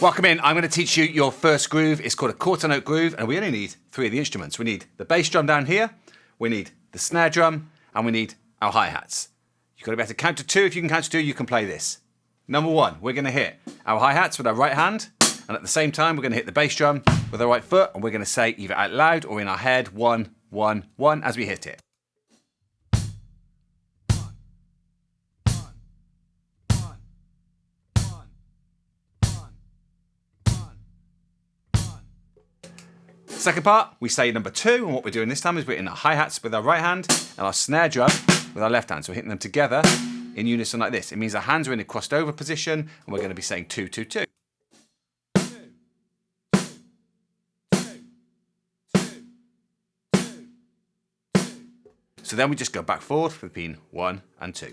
Welcome in. I'm going to teach you your first groove. It's called a quarter note groove, and we only need 3 of the instruments. We need the bass drum down here, we need the snare drum, and we need our hi-hats. You've got to be able to count to 2. If you can count to 2, you can play this. Number 1, we're going to hit our hi-hats with our right hand, and at the same time, we're going to hit the bass drum with our right foot, and we're going to say either out loud or in our head, 1, 1, 1 as we hit it. Second part, we say number 2, and what we're doing this time is we're hitting our hi-hats with our right hand and our snare drum with our left hand. So we're hitting them together in unison like this. It means our hands are in a crossed over position, and we're going to be saying 2, 2, 2. So then we just go back forward between 1 and 2.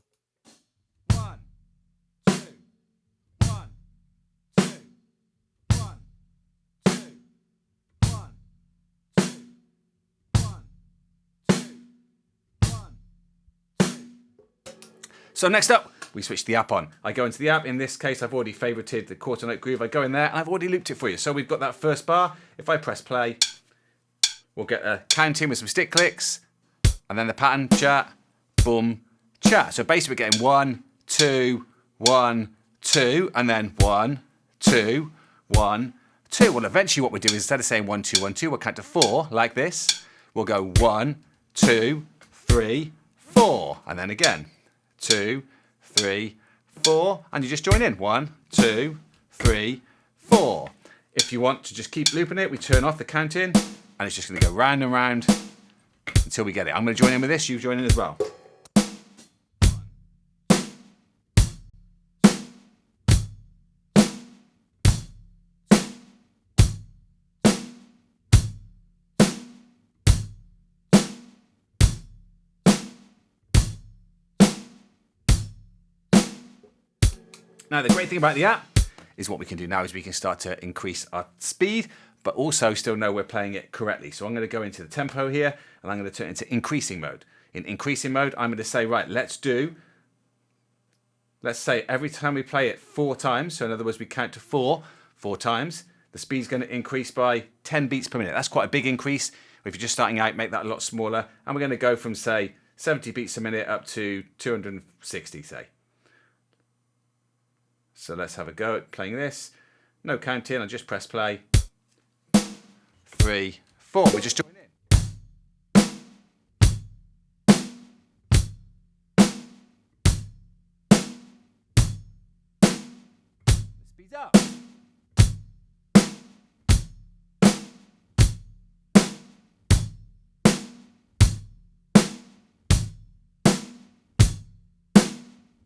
So next up, we switch the app on. I go into the app. In this case, I've already favorited the quarter note groove. I go in there and I've already looped it for you. So we've got that first bar. If I press play, we'll get a counting with some stick clicks, and then the pattern, cha, boom, cha. So basically we're getting 1, 2, 1, 2, and then 1, 2, 1, 2. Well, eventually what we do is instead of saying 1, 2, 1, 2, we'll count to 4 like this. We'll go 1, 2, 3, 4, and then again. 2, 3, 4, and you just join in. 1, 2, 3, 4. If you want to just keep looping it, we turn off the counting, and it's just going to go round and round until we get it. I'm going to join in with this. You join in as well. Now, the great thing about the app is what we can do now is we can start to increase our speed, but also still know we're playing it correctly. So I'm going to go into the tempo here, and I'm going to turn it into increasing mode. In increasing mode, I'm going to say, right, let's say every time we play it 4 times, so in other words, we count to 4 times, the speed's going to increase by 10 beats per minute. That's quite a big increase. If you're just starting out, make that a lot smaller. And we're going to go from, say, 70 beats a minute up to 260, say. So let's have a go at playing this. No counting, I just press play. 3, 4, we just join in. Speed up.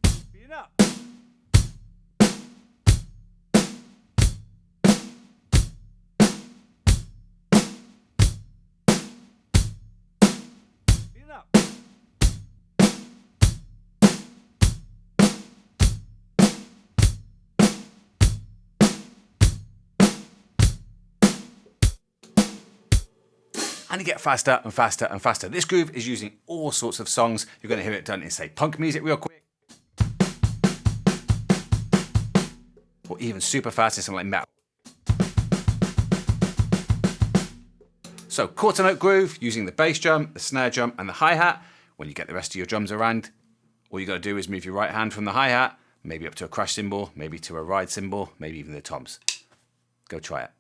Speed it up. Up. And you get faster and faster and faster. This groove is using all sorts of songs. You're going to hear it done in, say, punk music real quick, or even super fast in something like metal. So quarter note groove using the bass drum, the snare drum, and the hi-hat. When you get the rest of your drums around, all you got to do is move your right hand from the hi-hat, maybe up to a crash cymbal, maybe to a ride cymbal, maybe even the toms. Go try it.